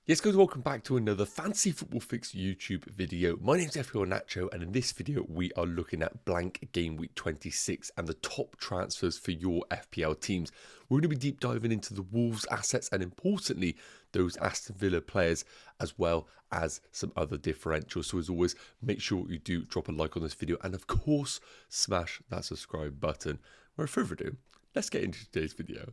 Yes guys, welcome back to another Fantasy Football Fix YouTube video. My name's FPL Nacho, and in this video we are looking at blank game week 26 and the top transfers for your FPL teams. We're going to be deep diving into the Wolves assets and importantly those Aston Villa players, as well as some other differentials. So as always, make sure you do drop a like on this video and of course smash that subscribe button. Without further ado, let's get into today's video.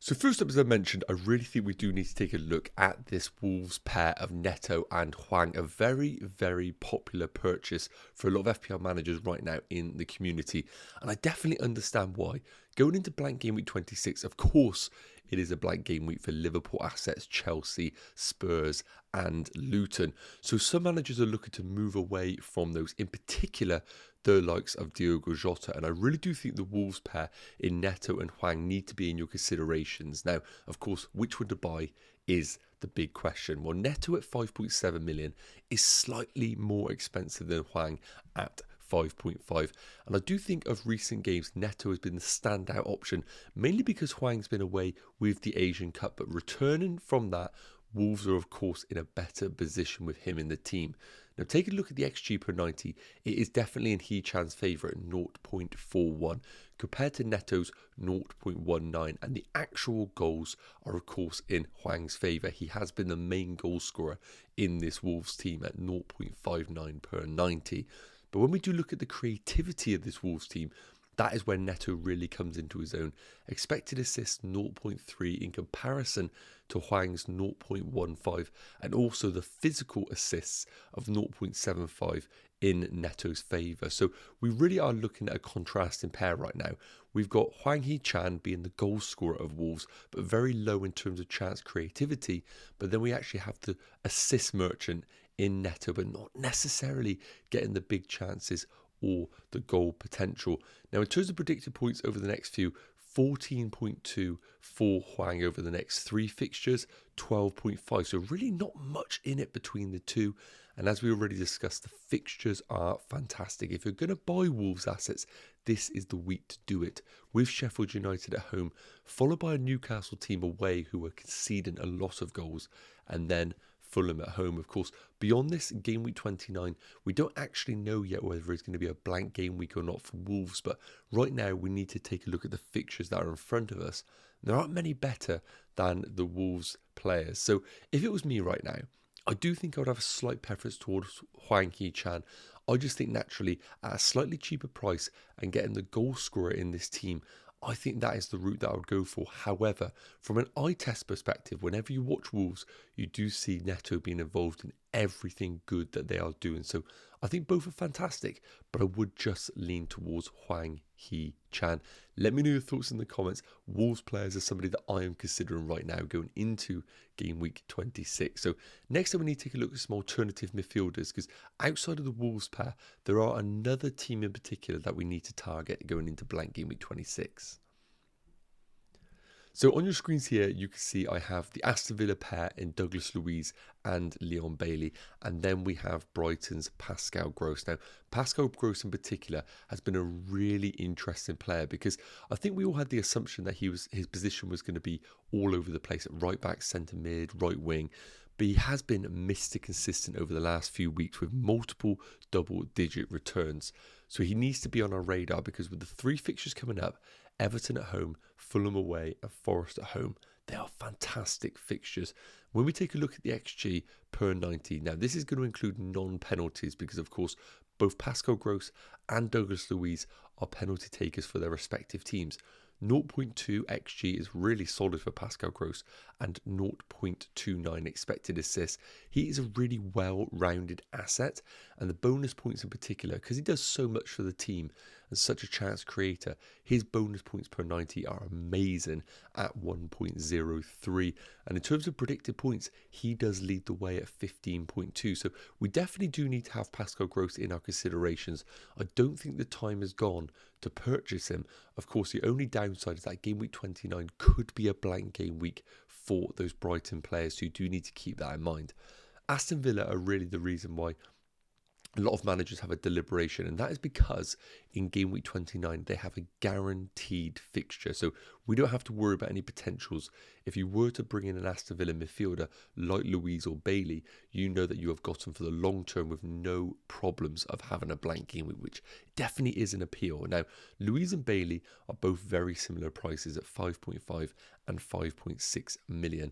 So first up, as I mentioned, I really think we do need to take a look at this Wolves pair of Neto and Hwang, a very, very popular purchase for a lot of FPL managers right now in the community. And I definitely understand why. Going into blank game week 26, of course, it is a blank game week for Liverpool assets, Chelsea, Spurs and Luton. So some managers are looking to move away from those, in particular the likes of Diogo Jota, and I really do think the Wolves pair in Neto and Hwang need to be in your considerations. Now, of course, which one to buy is the big question. Well, Neto at 5.7 million is slightly more expensive than Hwang at 5.5, and I do think of recent games Neto has been the standout option, mainly because Hwang's been away with the Asian Cup, but returning from that, Wolves are of course in a better position with him in the team. Now take a look at the XG per 90, it is definitely in Hee-chan's favour at 0.41 compared to Neto's 0.19, and the actual goals are of course in Hwang's favour. He has been the main goal scorer in this Wolves team at 0.59 per 90. But when we do look at the creativity of this Wolves team, that is where Neto really comes into his own. Expected assists 0.3 in comparison to Hwang's 0.15, and also the physical assists of 0.75 in Neto's favour. So we really are looking at a contrasting pair right now. We've got Hwang Hee-chan being the goal scorer of Wolves, but very low in terms of chance creativity. But then we actually have the assist merchant in Neto, but not necessarily getting the big chances or the goal potential. Now, in terms of predicted points over the next few, 14.2 for Hwang over the next 3 fixtures, 12.5. So really not much in it between the two. And as we already discussed, the fixtures are fantastic. If you're going to buy Wolves assets, this is the week to do it. With Sheffield United at home, followed by a Newcastle team away who are conceding a lot of goals, and then Fulham at home. Of course, beyond this, game week 29, we don't actually know yet whether it's going to be a blank game week or not for Wolves, but right now we need to take a look at the fixtures that are in front of us. There aren't many better than the Wolves players. So if it was me right now, I do think I would have a slight preference towards Hwang Hee-chan. I just think naturally at a slightly cheaper price and getting the goal scorer in this team, I think that is the route that I would go for. However, from an eye test perspective, whenever you watch Wolves, you do see Neto being involved in everything good that they are doing. So I think both are fantastic, but I would just lean towards Hwang Hee-chan. Let me know your thoughts in the comments. Wolves players are somebody that I am considering right now going into game week 26. So next up we need to take a look at some alternative midfielders, because outside of the Wolves pair, there are another team in particular that we need to target going into blank game week 26. So on your screens here, you can see I have the Aston Villa pair in D Luiz and Leon Bailey, and then we have Brighton's Pascal Gross. Now, Pascal Gross in particular has been a really interesting player, because I think we all had the assumption that his position was going to be all over the place at right back, centre mid, right wing. But he has been Mr. Consistent over the last few weeks with multiple double-digit returns. So he needs to be on our radar, because with the 3 fixtures coming up, Everton at home, Fulham away and Forest at home, they are fantastic fixtures. When we take a look at the XG per 90, now this is going to include non-penalties, because of course both Pascal Gross and D Luiz are penalty takers for their respective teams. 0.2 XG is really solid for Pascal Gross, and 0.29 expected assists. He is a really well-rounded asset, and the bonus points in particular, because he does so much for the team and such a chance creator, his bonus points per 90 are amazing at 1.03. And in terms of predicted points, he does lead the way at 15.2. So we definitely do need to have Pascal Gross in our considerations. I don't think the time is gone to purchase him. Of course, the only downside is that game week 29 could be a blank game week for those Brighton players, so you do need to keep that in mind. Aston Villa are really the reason why a lot of managers have a deliberation, and that is because in game week 29 they have a guaranteed fixture, so we don't have to worry about any potentials. If you were to bring in an Aston Villa midfielder like Luiz or Bailey, you know that you have got them for the long term with no problems of having a blank game week, which definitely is an appeal. Now, Luiz and Bailey are both very similar prices at 5.5 and 5.6 million.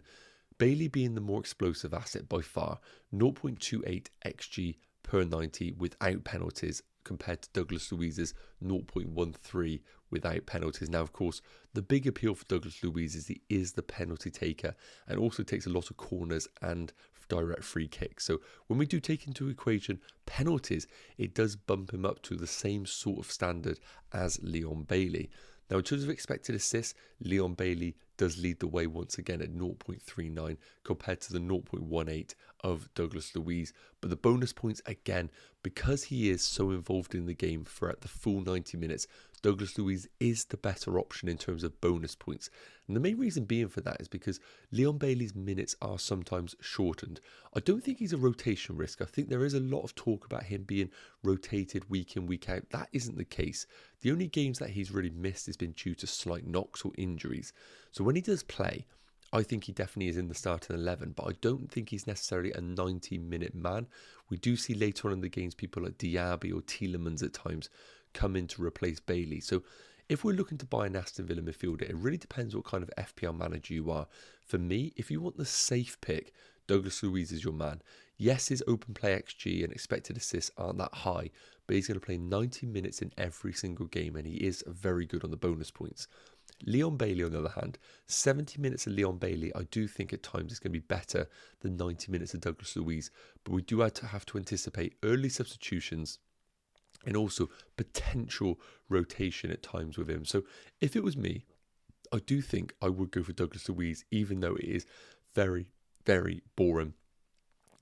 Bailey being the more explosive asset by far, 0.28 xg per 90 without penalties compared to Douglas Luiz's 0.13 without penalties. Now, of course, the big appeal for Douglas Luiz is he is the penalty taker and also takes a lot of corners and direct free kicks. So when we do take into equation penalties, it does bump him up to the same sort of standard as Leon Bailey. Now, in terms of expected assists, Leon Bailey does lead the way once again at 0.39 compared to the 0.18 of Douglas Luiz. But the bonus points, again, because he is so involved in the game throughout the full 90 minutes, Douglas Luiz is the better option in terms of bonus points. And the main reason being for that is because Leon Bailey's minutes are sometimes shortened. I don't think he's a rotation risk. I think there is a lot of talk about him being rotated week in, week out. That isn't the case. The only games that he's really missed has been due to slight knocks or injuries. So when he does play, I think he definitely is in the starting 11, but I don't think he's necessarily a 90-minute man. We do see later on in the games people like Diaby or Tielemans at times come in to replace Bailey. So if we're looking to buy an Aston Villa midfielder, it really depends what kind of FPL manager you are. For me, if you want the safe pick, Douglas Luiz is your man. Yes, his open play XG and expected assists aren't that high, but he's going to play 90 minutes in every single game, and he is very good on the bonus points. Leon Bailey, on the other hand, 70 minutes of Leon Bailey, I do think at times is going to be better than 90 minutes of Douglas Luiz, but we do have to anticipate early substitutions and also potential rotation at times with him. So if it was me, I do think I would go for Douglas Luiz, even though it is very, very boring.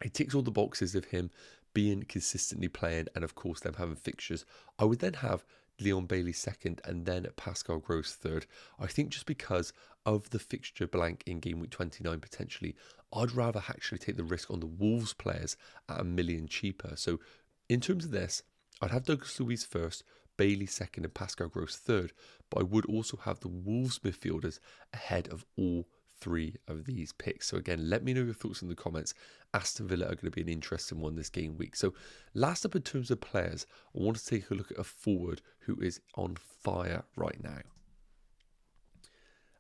It ticks all the boxes of him being consistently playing and, of course, them having fixtures. I would then have Leon Bailey second and then Pascal Gross third. I think just because of the fixture blank in game week 29 potentially, I'd rather actually take the risk on the Wolves players at $1 million cheaper. So in terms of this, I'd have Douglas Luiz first, Bailey second and Pascal Gross third, but I would also have the Wolves midfielders ahead of all three of these picks. So again, let me know your thoughts in the comments. Aston Villa are going to be an interesting one this game week. So last up in terms of players, I want to take a look at a forward who is on fire right now.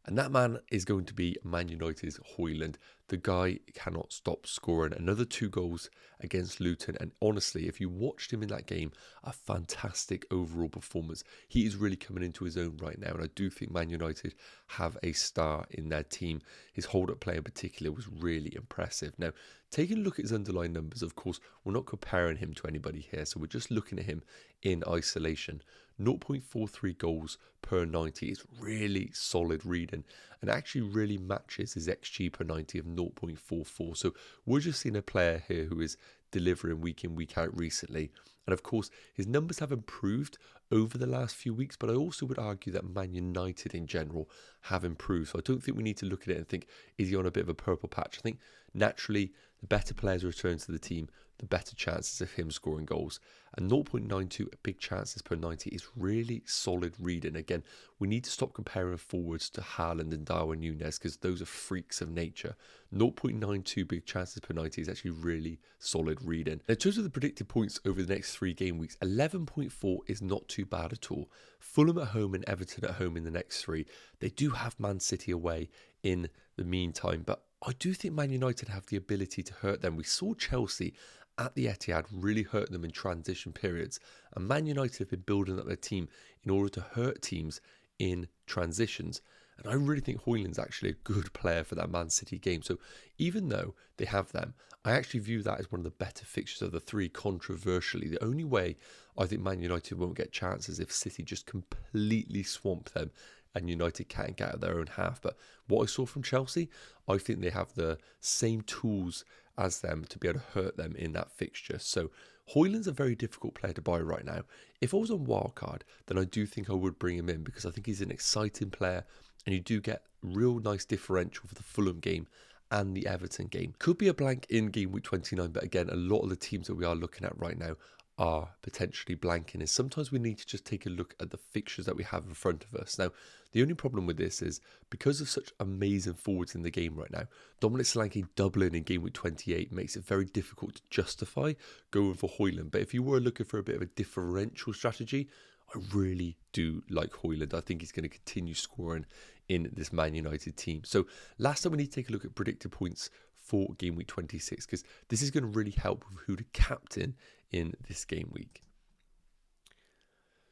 And that man is going to be Man United's Højlund. The guy cannot stop scoring. Another 2 goals against Luton. And honestly, if you watched him in that game, a fantastic overall performance. He is really coming into his own right now. And I do think Man United have a star in their team. His hold-up play in particular was really impressive. Now, taking a look at his underlying numbers, of course, we're not comparing him to anybody here. So we're just looking at him in isolation. 0.43 goals per 90 is really solid reading and actually really matches his XG per 90 of 0.44. So we're just seeing a player here who is delivering week in, week out recently. And of course, his numbers have improved over the last few weeks, but I also would argue that Man United in general have improved. So I don't think we need to look at it and think, is he on a bit of a purple patch? I think naturally, the better players return to the team, the better chances of him scoring goals. And 0.92 big chances per 90 is really solid reading. Again, we need to stop comparing forwards to Højlund and Darwin Núñez because those are freaks of nature. 0.92 big chances per 90 is actually really solid reading. Now, in terms of the predicted points over the next 3 game weeks, 11.4 is not too bad at all. Fulham at home and Everton at home in the next 3. They do have Man City away in the meantime, but I do think Man United have the ability to hurt them. We saw Chelsea at the Etihad really hurt them in transition periods, and Man United have been building up their team in order to hurt teams in transitions. And I really think Højlund's actually a good player for that Man City game. So even though they have them, I actually view that as one of the better fixtures of the 3 controversially. The only way I think Man United won't get chances if City just completely swamp them and United can't get out of their own half. But what I saw from Chelsea, I think they have the same tools as them to be able to hurt them in that fixture. So Højlund's a very difficult player to buy right now. If I was on wildcard, then I do think I would bring him in because I think he's an exciting player and you do get real nice differential for the Fulham game and the Everton game. Could be a blank in game week 29, but again, a lot of the teams that we are looking at right now are potentially blanking is sometimes we need to just take a look at the fixtures that we have in front of us. Now, the only problem with this is because of such amazing forwards in the game right now, Dominic Solanke doubling in game week 28 makes it very difficult to justify going for Højlund. But if you were looking for a bit of a differential strategy, I really do like Højlund. I think he's going to continue scoring in this Man United team. So last time we need to take a look at predicted points for game week 26, because this is going to really help with who to captain in this game week.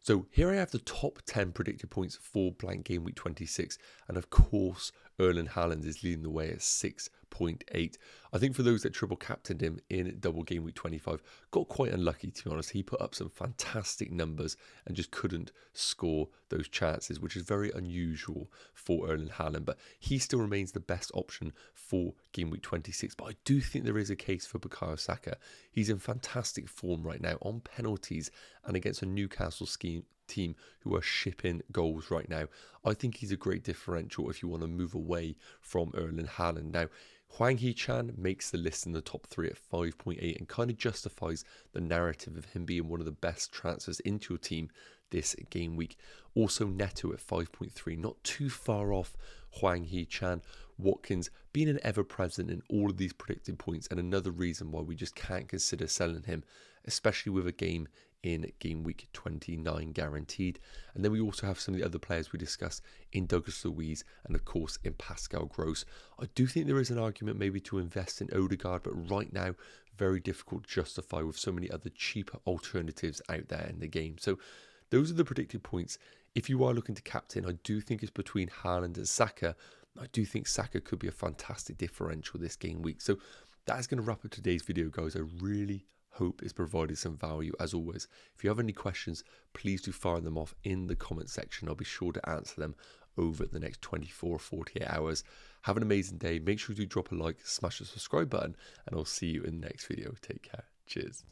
So here I have the top 10 predicted points for blank game week 26, and of course Erling Haaland is leading the way at 6.8. I think for those that triple captained him in double game week 25, got quite unlucky, to be honest. He put up some fantastic numbers and just couldn't score those chances, which is very unusual for Erling Haaland, but he still remains the best option for game week 26. But I do think there is a case for Bukayo Saka. He's in fantastic form right now on penalties and against a Newcastle team who are shipping goals right now. I think he's a great differential if you want to move away from Erling Haaland. Now, Neto Hee-chan makes the list in the top 3 at 5.8 and kind of justifies the narrative of him being one of the best transfers into your team this game week. Also Neto at 5.3, not too far off Neto Hee-chan. Watkins being an ever-present in all of these predicted points, and another reason why we just can't consider selling him, especially with a game in game week 29 guaranteed. And then we also have some of the other players we discussed in Douglas Luiz and of course in Pascal Gross. I do think there is an argument maybe to invest in Odegaard, but right now very difficult to justify with so many other cheaper alternatives out there in the game. So those are the predicted points. If you are looking to captain, I do think it's between Haaland and Saka. I do think Saka could be a fantastic differential this game week. So that is going to wrap up today's video, guys. I really hope it's provided some value. As always, if you have any questions, please do fire them off in the comment section. I'll be sure to answer them over the next 24 or 48 hours. Have an amazing day. Make sure you do drop a like, smash the subscribe button, and I'll see you in the next video. Take care. Cheers.